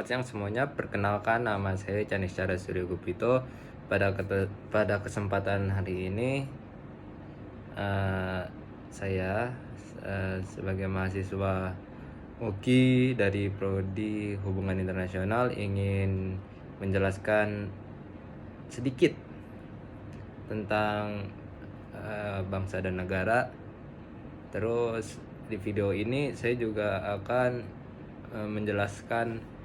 Selamat siang semuanya. Perkenalkan, nama saya Caniscara Suryo Gupito. Pada kesempatan hari ini, eh, saya sebagai mahasiswa UKI dari Prodi Hubungan Internasional ingin menjelaskan sedikit tentang bangsa dan negara. Terus di video ini saya juga akan menjelaskan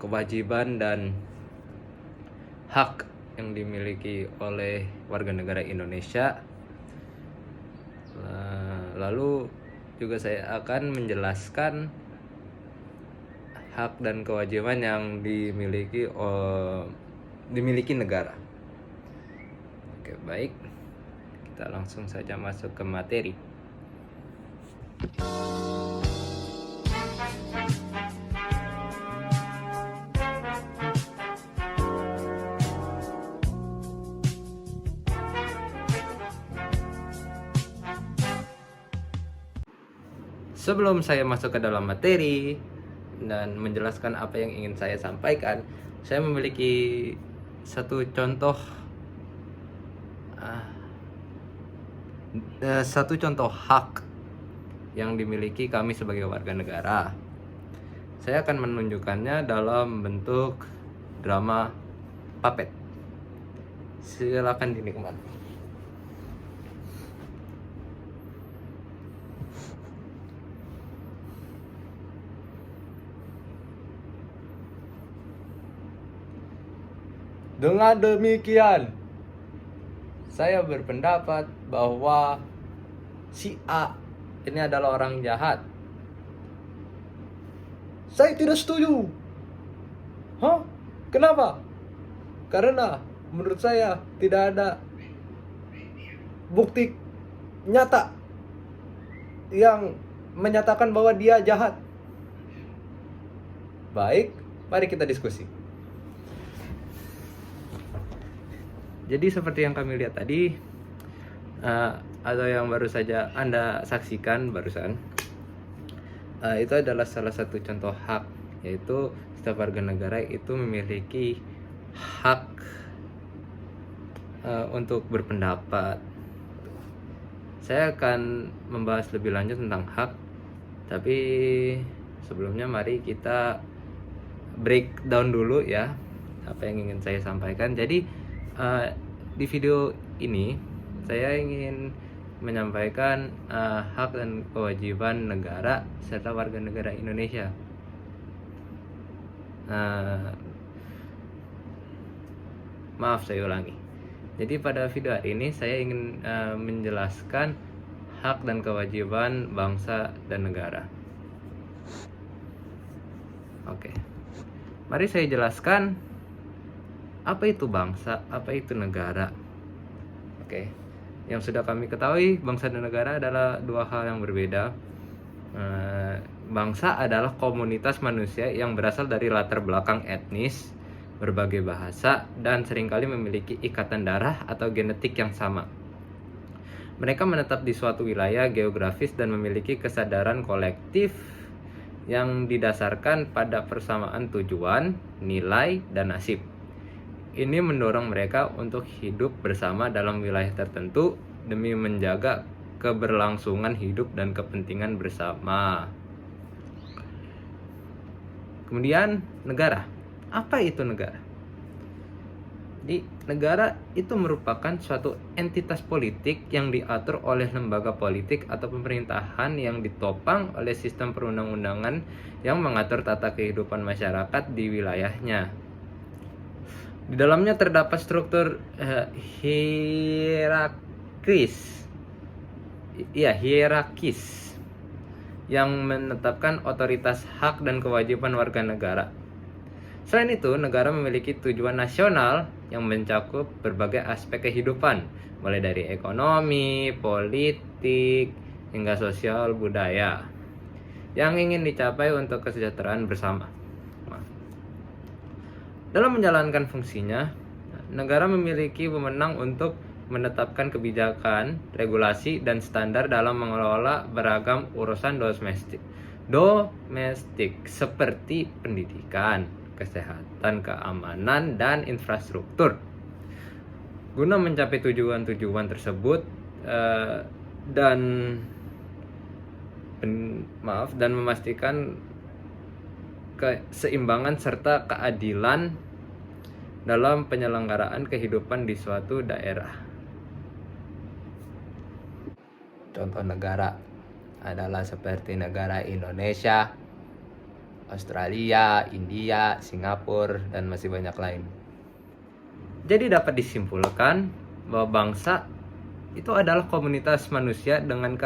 kewajiban dan hak yang dimiliki oleh warga negara Indonesia. Lalu juga saya akan menjelaskan hak dan kewajiban yang dimiliki negara. Oke, baik. Kita langsung saja masuk ke materi. Sebelum saya masuk ke dalam materi dan menjelaskan apa yang ingin saya sampaikan, saya memiliki satu contoh hak yang dimiliki kami sebagai warga negara. Saya akan menunjukkannya dalam bentuk drama puppet. Silakan dinikmati. Dengan demikian, saya berpendapat bahwa si A ini adalah orang jahat. Saya tidak setuju. Hah? Kenapa? Karena menurut saya tidak ada bukti nyata yang menyatakan bahwa dia jahat. Baik, mari kita diskusi. Jadi seperti yang kami lihat tadi, atau yang baru saja Anda saksikan barusan, itu adalah salah satu contoh hak, yaitu setiap warga negara itu memiliki hak untuk berpendapat. Saya akan membahas lebih lanjut tentang hak, tapi sebelumnya mari kita breakdown dulu ya apa yang ingin saya sampaikan. Jadi di video ini saya ingin menyampaikan hak dan kewajiban negara serta warga negara Indonesia. Maaf, saya ulangi. Jadi pada video hari ini saya ingin menjelaskan hak dan kewajiban bangsa dan negara. Oke. Mari saya jelaskan apa itu bangsa, apa itu negara. Oke. Yang sudah kami ketahui, bangsa dan negara adalah dua hal yang berbeda. Bangsa adalah komunitas manusia yang berasal dari latar belakang etnis, berbagai bahasa, dan seringkali memiliki ikatan darah atau genetik yang sama. Mereka menetap di suatu wilayah geografis dan memiliki kesadaran kolektif yang didasarkan pada persamaan tujuan, nilai, dan nasib. Ini mendorong mereka untuk hidup bersama dalam wilayah tertentu demi menjaga keberlangsungan hidup dan kepentingan bersama. Kemudian negara. Apa itu negara? Jadi negara itu merupakan suatu entitas politik yang diatur oleh lembaga politik atau pemerintahan yang ditopang oleh sistem perundang-undangan yang mengatur tata kehidupan masyarakat di wilayahnya. Di dalamnya terdapat struktur hierarkis yang menetapkan otoritas hak dan kewajiban warga negara. Selain itu, negara memiliki tujuan nasional yang mencakup berbagai aspek kehidupan, mulai dari ekonomi, politik, hingga sosial budaya, yang ingin dicapai untuk kesejahteraan bersama. Dalam menjalankan fungsinya, negara memiliki wewenang untuk menetapkan kebijakan, regulasi, dan standar dalam mengelola beragam urusan domestik seperti pendidikan, kesehatan, keamanan, dan infrastruktur. Guna mencapai tujuan-tujuan tersebut dan memastikan keseimbangan serta keadilan dalam penyelenggaraan kehidupan di suatu daerah. Contoh negara adalah seperti negara Indonesia, Australia, India, Singapura, dan masih banyak lain. Jadi dapat disimpulkan bahwa bangsa itu adalah komunitas manusia dengan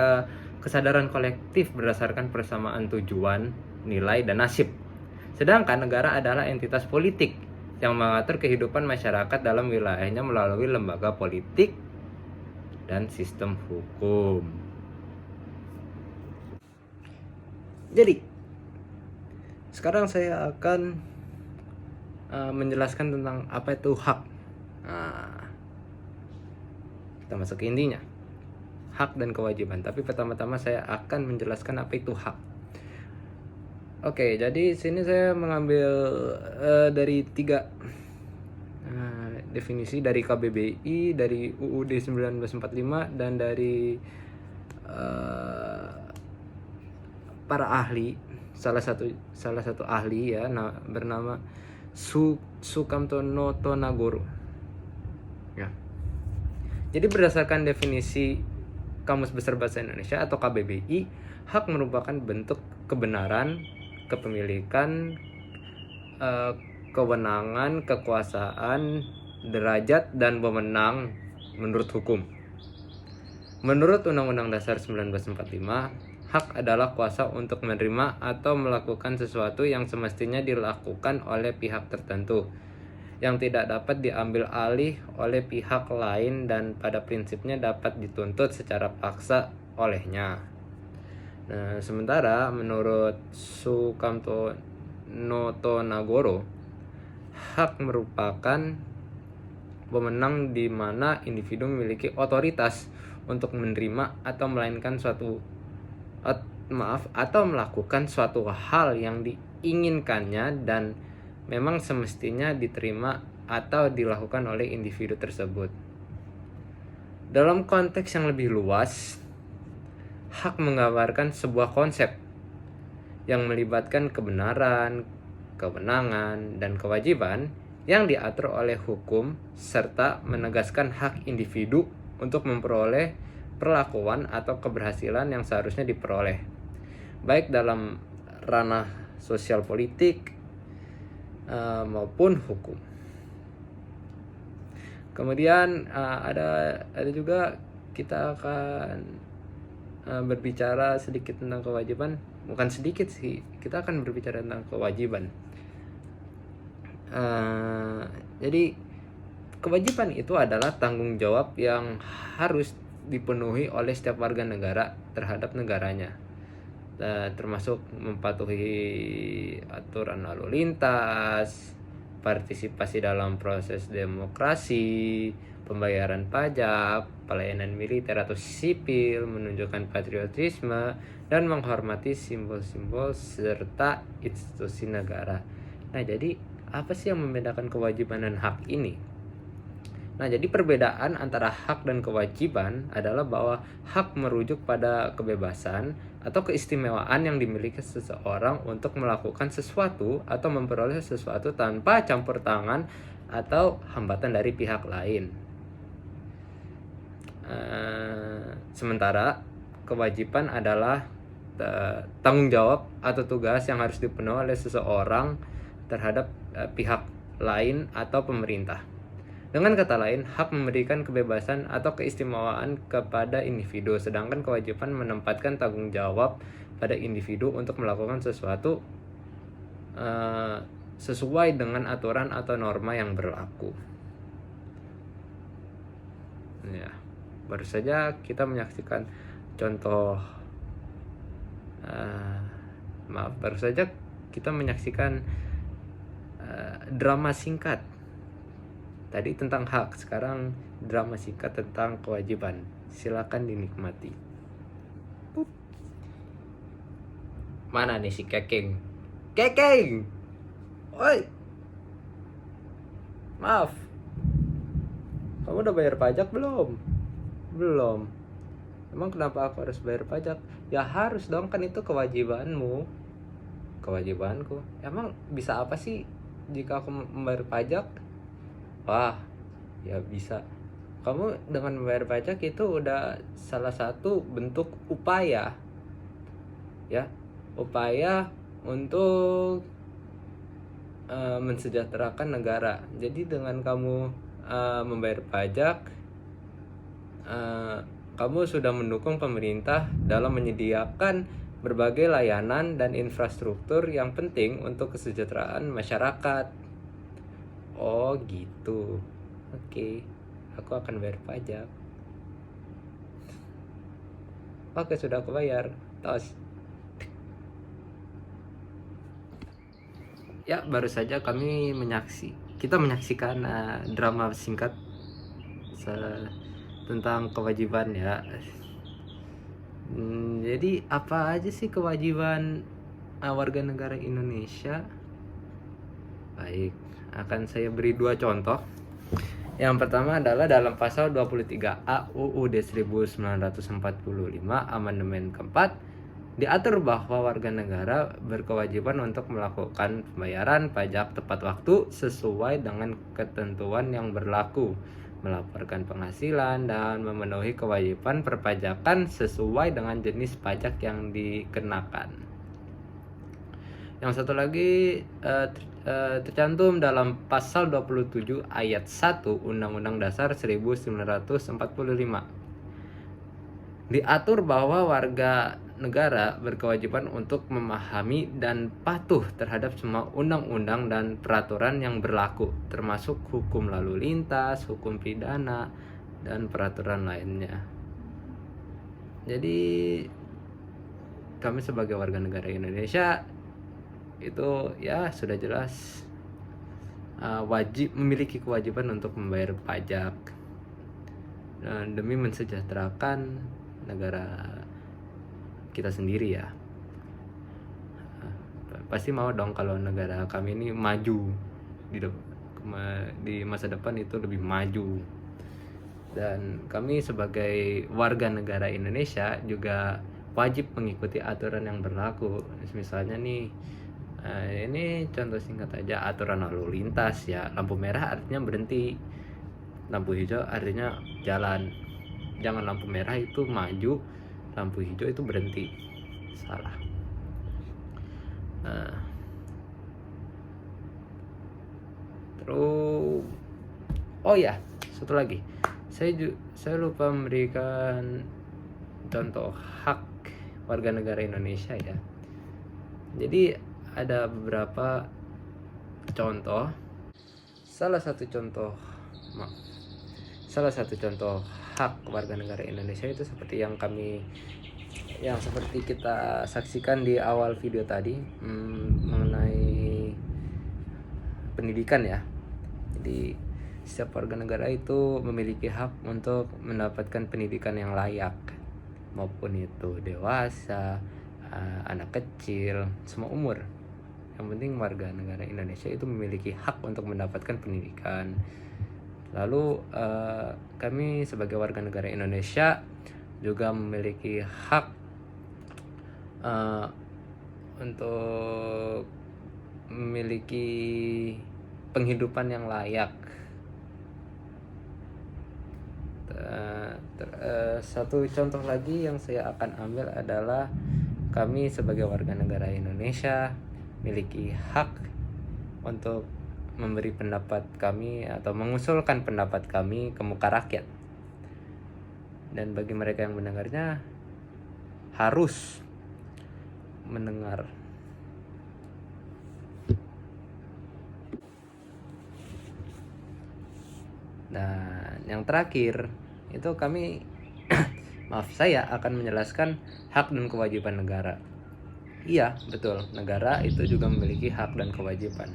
kesadaran kolektif berdasarkan persamaan tujuan, nilai, dan nasib. Sedangkan negara adalah entitas politik yang mengatur kehidupan masyarakat dalam wilayahnya melalui lembaga politik dan sistem hukum. Jadi, sekarang saya akan menjelaskan tentang apa itu hak. Kita masuk ke intinya. Hak dan kewajiban. Tapi pertama-tama saya akan menjelaskan apa itu hak. Oke, jadi sini saya mengambil dari 3 definisi dari KBBI, dari UUD 1945, dan dari para ahli. Salah satu ahli ya, bernama Sukamto Notonagoro. Ya. Jadi berdasarkan definisi Kamus Besar Bahasa Indonesia atau KBBI, hak merupakan bentuk kebenaran, kepemilikan, kewenangan, kekuasaan, derajat, dan wewenang menurut hukum. Menurut Undang-Undang Dasar 1945, hak adalah kuasa untuk menerima atau melakukan sesuatu yang semestinya dilakukan oleh pihak tertentu, yang tidak dapat diambil alih oleh pihak lain dan pada prinsipnya dapat dituntut secara paksa olehnya. Nah, sementara menurut Sukamto Notonagoro, hak merupakan wewenang di mana individu memiliki otoritas untuk menerima atau melakukan suatu hal yang diinginkannya dan memang semestinya diterima atau dilakukan oleh individu tersebut. Dalam konteks yang lebih luas, hak menggambarkan sebuah konsep yang melibatkan kebenaran, kewenangan, dan kewajiban yang diatur oleh hukum serta menegaskan hak individu untuk memperoleh perlakuan atau keberhasilan yang seharusnya diperoleh, baik dalam ranah sosial politik maupun hukum. Kemudian ada juga kita akan berbicara sedikit tentang kewajiban. Bukan sedikit sih, kita akan berbicara tentang kewajiban. Jadi kewajiban itu adalah tanggung jawab yang harus dipenuhi oleh setiap warga negara terhadap negaranya, termasuk mematuhi aturan lalu lintas, partisipasi dalam proses demokrasi, pembayaran pajak, pelayanan militer atau sipil, menunjukkan patriotisme, dan menghormati simbol-simbol serta institusi negara. Nah, jadi apa sih yang membedakan kewajiban dan hak ini? Nah, jadi perbedaan antara hak dan kewajiban adalah bahwa hak merujuk pada kebebasan atau keistimewaan yang dimiliki seseorang untuk melakukan sesuatu atau memperoleh sesuatu tanpa campur tangan atau hambatan dari pihak lain. Sementara kewajiban adalah tanggung jawab atau tugas yang harus dipenuhi oleh seseorang terhadap pihak lain atau pemerintah. Dengan kata lain, hak memberikan kebebasan atau keistimewaan kepada individu, sedangkan kewajiban menempatkan tanggung jawab pada individu untuk melakukan sesuatu sesuai dengan aturan atau norma yang berlaku. Ya, baru saja kita menyaksikan contoh drama singkat tadi tentang hak, sekarang drama singkat tentang kewajiban. Silakan dinikmati. Mana nih si Kekeng? Kekeng! Oi, maaf. Kamu udah bayar pajak belum? Belum. Emang kenapa aku harus bayar pajak? Ya harus dong, kan itu kewajibanmu. Kewajibanku. Emang bisa apa sih jika aku membayar pajak? Wah, ya bisa. Kamu dengan membayar pajak itu udah salah satu bentuk upaya, ya, upaya untuk mensejahterakan negara. Jadi dengan kamu membayar pajak, kamu sudah mendukung pemerintah dalam menyediakan berbagai layanan dan infrastruktur yang penting untuk kesejahteraan masyarakat. Oh gitu. Oke, aku akan bayar pajak. Oke, sudah aku bayar. Tos. Ya, baru saja kita menyaksikan drama singkat tentang kewajiban ya. Jadi apa aja sih kewajiban warga negara Indonesia? Baik, akan saya beri 2 contoh. Yang pertama adalah dalam pasal 23A UUD 1945 amandemen keempat diatur bahwa warga negara berkewajiban untuk melakukan pembayaran pajak tepat waktu sesuai dengan ketentuan yang berlaku, melaporkan penghasilan, dan memenuhi kewajiban perpajakan sesuai dengan jenis pajak yang dikenakan. Yang satu lagi tercantum dalam pasal 27 ayat 1 Undang-Undang Dasar 1945. Diatur bahwa warga negara berkewajiban untuk memahami dan patuh terhadap semua undang-undang dan peraturan yang berlaku, termasuk hukum lalu lintas, hukum pidana, dan peraturan lainnya. Jadi kami sebagai warga negara Indonesia itu ya sudah jelas memiliki kewajiban untuk membayar pajak demi mensejahterakan negara kita sendiri ya. Pasti mau dong kalau negara kami ini maju di masa depan, itu lebih maju. Dan kami sebagai warga negara Indonesia juga wajib mengikuti aturan yang berlaku. Misalnya nih, ini contoh singkat aja aturan lalu lintas ya. Lampu merah artinya berhenti, lampu hijau artinya jalan. Jangan lampu merah itu maju, lampu hijau itu berhenti. Salah. Terus oh ya, satu lagi. Saya lupa memberikan contoh hak warga negara Indonesia ya. Jadi ada beberapa contoh. Salah satu contoh hak warga negara Indonesia itu seperti yang seperti kita saksikan di awal video tadi, mengenai pendidikan ya. Jadi setiap warga negara itu memiliki hak untuk mendapatkan pendidikan yang layak, maupun itu dewasa, anak kecil, semua umur. Yang penting warga negara Indonesia itu memiliki hak untuk mendapatkan pendidikan. Lalu kami sebagai warga negara Indonesia juga memiliki hak untuk memiliki penghidupan yang layak. Satu contoh lagi yang saya akan ambil adalah kami sebagai warga negara Indonesia memiliki hak untuk memberi pendapat kami atau mengusulkan pendapat kami ke muka rakyat. Dan bagi mereka yang mendengarnya harus mendengar. Dan yang terakhir itu kami saya akan menjelaskan hak dan kewajiban negara. Iya, betul. Negara itu juga memiliki hak dan kewajiban.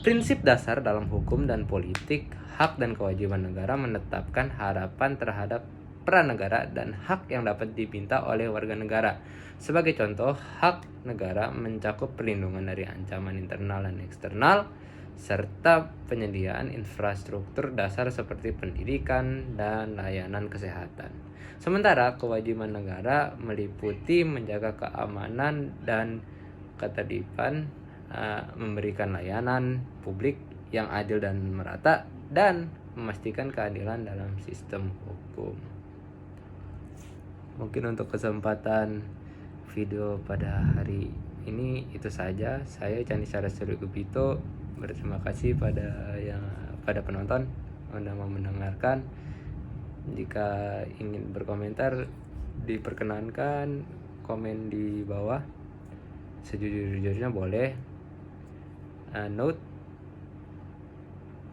Prinsip dasar dalam hukum dan politik, hak dan kewajiban negara menetapkan harapan terhadap peran negara dan hak yang dapat diminta oleh warga negara. Sebagai contoh, hak negara mencakup perlindungan dari ancaman internal dan eksternal, serta penyediaan infrastruktur dasar seperti pendidikan dan layanan kesehatan. Sementara kewajiban negara meliputi menjaga keamanan dan ketertiban, memberikan layanan publik yang adil dan merata, dan memastikan keadilan dalam sistem hukum. Mungkin untuk kesempatan video pada hari ini itu saja. Saya Candi Sarasuri Gupito berterima kasih pada penonton yang mau mendengarkan. Jika ingin berkomentar, diperkenankan komen di bawah. Sejujur-jujurnya boleh. Note,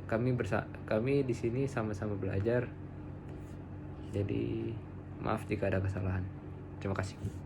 kami di sini sama-sama belajar. Jadi maaf jika ada kesalahan. Terima kasih.